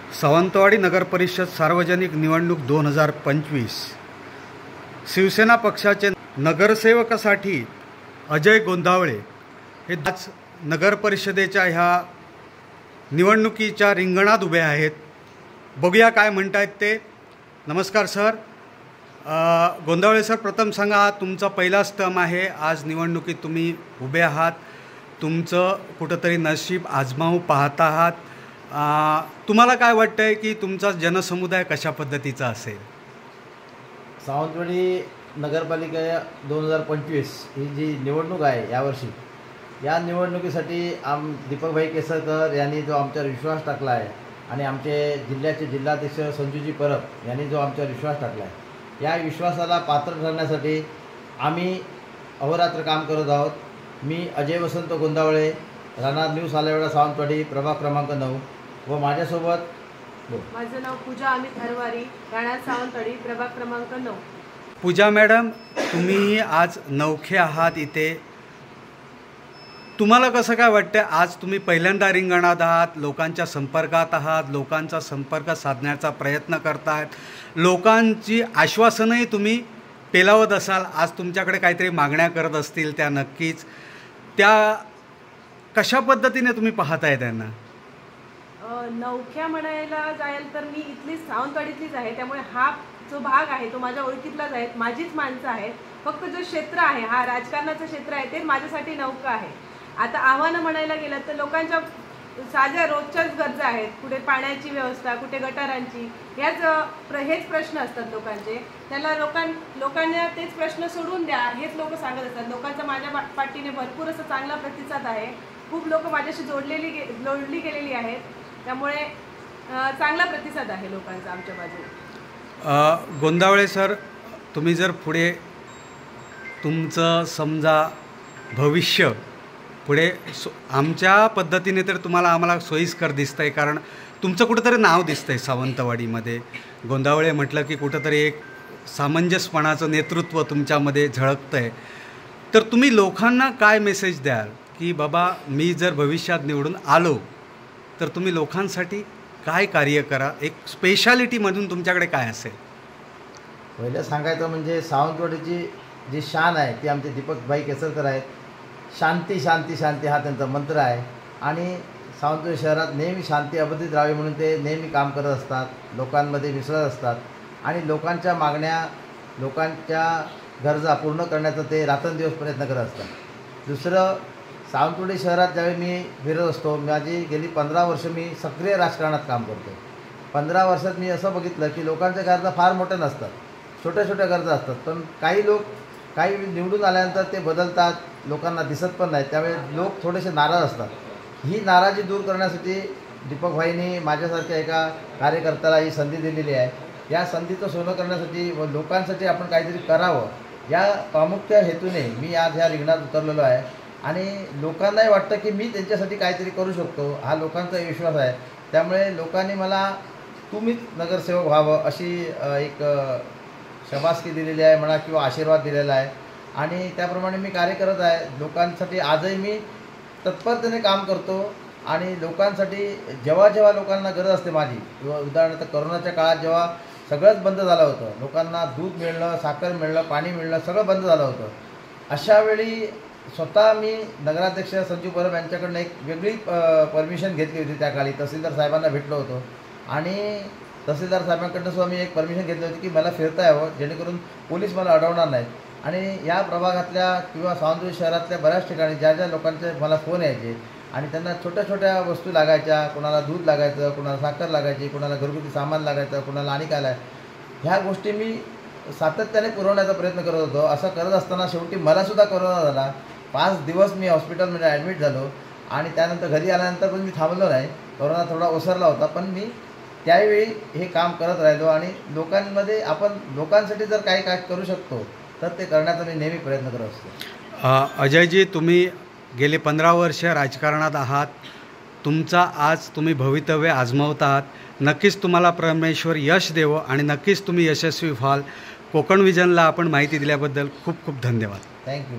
सावंतवाडी नगर परिषद सार्वजनिक निवडणूक 2025 शिवसेना पक्षाचे नगरसेवकासाठी अजय गोंदावळे हे आज नगर परिषदेच्या ह्या निवडणुकीच्या रिंगणात उभे आहेत। बघूया काय म्हणतायत ते। नमस्कार सर। गोंदावळे सर, प्रथम सांगा, तुमचा पहिला स्टर्म आहे, आज निवडणुकीत तुम्ही उभे आहात, तुमचं कुठंतरी नशीब आजमावू पाहत आहात। तुम्हाला काय वाटतंय की तुमचा जनसमुदाय कशा पद्धतीचा असेल? सावंतवाडी नगरपालिका 2025 ही जी निवडणूक आहे यावर्षी, या निवडणुकीसाठी दीपकभाई केसरकर यांनी जो आमच्यावर विश्वास टाकला आहे आणि आमचे जिल्ह्याचे जिल्हाध्यक्ष संजूजी परब यांनी जो आमच्यावर विश्वास टाकला आहे, या विश्वासाला पात्र ठरण्यासाठी आम्ही अहोरात्र काम करत आहोत। मी अजय वसंत गोंदावळे, राहणार न्यू सालेवाडा, सावंतवाडी, प्रभाग क्रमांक 9 व माझ्यासोबत माझं नाव पूजा अमित हरवारी, राहणार सावंतवाडी, प्रभाग क्रमांक 9। पूजा मॅडम, तुम्ही आज नवखे आहात इथे, तुम्हाला कसं काय वाटतं? आज तुम्ही पहिल्यांदा रिंगणात आहात, लोकांच्या संपर्कात आहात, लोकांचा संपर्क साधण्याचा प्रयत्न करतायत, लोकांची आश्वासनही तुम्ही पेलावत असाल। आज तुमच्याकडे काहीतरी मागण्या करत असतील, त्या नक्कीच त्या कशा पद्धतीने तुम्ही पाहताय त्यांना? नवख्या म्हणायला जाईल तर मी इथलीच सावंतवाडीतलीच आहे, त्यामुळे हा जो भाग आहे तो माझ्या ओळखीतलाच आहे, माझीच माणसं आहेत। फक्त जो क्षेत्र आहे, हा राजकारणाचं क्षेत्र आहे, ते माझ्यासाठी नवखं आहे। आता आव्हानं म्हणायला गेलं तर लोकांच्या साध्या रोजच्याच गरजा आहेत, कुठे पाण्याची व्यवस्था, कुठे गटारांची, हेच प्रश्न असतात लोकांचे। त्याला लोकांना तेच प्रश्न सोडून द्या हेच लोक सांगत असतात। लोकांचा माझ्या पाठीने भरपूर असं चांगला प्रतिसाद आहे, खूप लोक माझ्याशी जोडली गेलेली आहेत, त्यामुळे चांगला प्रतिसाद आहे लोकांचा आमच्या बाजूने। गोंदावळे सर, तुम्ही जर पुढे तुमचं समजा भविष्य पुढे आमच्या पद्धतीने तर आम्हाला सोयीस्कर दिसतंय, कारण तुमचं कुठंतरी नाव दिसतंय सावंतवाडीमध्ये। गोंदावळे म्हटलं की कुठंतरी एक सामंजस्यपणाचं नेतृत्व तुमच्यामध्ये झळकतंय। तर तुम्ही लोकांना काय मेसेज द्याल की बाबा, मी जर भविष्यात निवडून आलो तर तुम्ही लोकांसाठी काय कार्य करा? एक स्पेशालिटीमधून तुमच्याकडे काय असेल? पहिलं सांगायचं म्हणजे सावंतवाडीची जी शान आहे ती आमचे दीपकभाई केसरकर आहेत। शांती शांती शांती हा त्यांचा मंत्र आहे आणि सावंतवाडी शहरात नेहमी शांती अबाधित राहावी म्हणून ते नेहमी काम करत असतात, लोकांमध्ये मिसळत असतात आणि लोकांच्या मागण्या, लोकांच्या गरजा पूर्ण करण्याचा ते रात्रंदिवस प्रयत्न करत असतात। दुसरं, सावंतवाडी शहरात ज्यावेळी मी फिरत असतो, माझी गेली 15 वर्ष मी सक्रिय राजकारणात काम करतो। 15 वर्षात मी असं बघितलं की लोकांच्या गरजा फार मोठ्या नसतात, छोट्या छोट्या गरजा असतात, पण काही निवडून आल्यानंतर ते बदलतात, लोकांना दिसत पण नाही, त्यामुळे लोक थोडेसे नाराज असतात। ही नाराजी दूर करण्यासाठी दीपकभाईंनी माझ्यासारख्या एका कार्यकर्त्याला ही संधी दिलेली आहे। या संधीचं सोनं करण्यासाठी व लोकांसाठी आपण काहीतरी करावं, या प्रामुख्य हेतूने मी आज ह्या रिंगणात उतरलेलो आहे आणि लोकांनाही वाटतं की मी त्यांच्यासाठी काहीतरी करू शकतो, हा लोकांचा विश्वास आहे। त्यामुळे लोकांनी मला तुम्हीच नगरसेवक व्हावं अशी एक शबासकी दिलेली आहे म्हणा किंवा आशीर्वाद दिलेला आहे आणि त्याप्रमाणे मी कार्य करत आहे। लोकांसाठी आजही मी तत्परतेने काम करतो आणि लोकांसाठी जेव्हा जेव्हा लोकांना गरज असते माझी, किंवा उदाहरणार्थ करोनाच्या काळात जेव्हा सगळंच बंद झालं होतं, लोकांना दूध मिळणं, साखर मिळणं, पाणी मिळणं सगळं बंद झालं होतं, अशावेळी स्वतः मी नगराध्यक्ष संजू परब यांच्याकडनं एक वेगळी परमिशन घेतली होती। त्या काळी तहसीलदार साहेबांना भेटलो होतो आणि तहसीलदार साहेबांकडनं सुद्धा मी एक परमिशन घेतली होती की मला फिरता यावं, जेणेकरून पोलीस मला अडवणार नाहीत। आणि या प्रभागातल्या किंवा सावंतवाडी शहरातल्या बऱ्याच ठिकाणी ज्या लोकांचे मला फोन यायचे आणि त्यांना छोट्या छोट्या वस्तू लागायच्या, कोणाला दूध लागायचं, कोणाला साखर लागायची, कोणाला घरगुती सामान लागायचं, कोणाला आणि काय ह्या गोष्टी मी सातत्याने पुरवण्याचा प्रयत्न करत होतो। असं करत असताना शेवटी मलासुद्धा कोरोना झाला। 5 दिवस मी हॉस्पिटलमध्ये ॲडमिट झालो आणि त्यानंतर घरी आल्यानंतर पण मी थांबलो नाही, कोरोना थोडा ओसरला होता, पण मी त्यावेळी हे काम करत राहिलो आणि लोकांमध्ये आपण लोकांसाठी जर काही करू शकतो तर ते करण्याचा मी नेहमी प्रयत्न करत असतो। अजयजी, तुम्ही गेले 15 वर्ष राजकारणात आहात, तुमचा आज तुम्ही भवितव्य आजमावत आहात, नक्कीच तुम्हाला परमेश्वर यश देवो आणि नक्कीच तुम्ही यशस्वी व्हाल। कोकण विजनला आपण माहिती दिल्याबद्दल खूप खूप धन्यवाद। थँक्यू।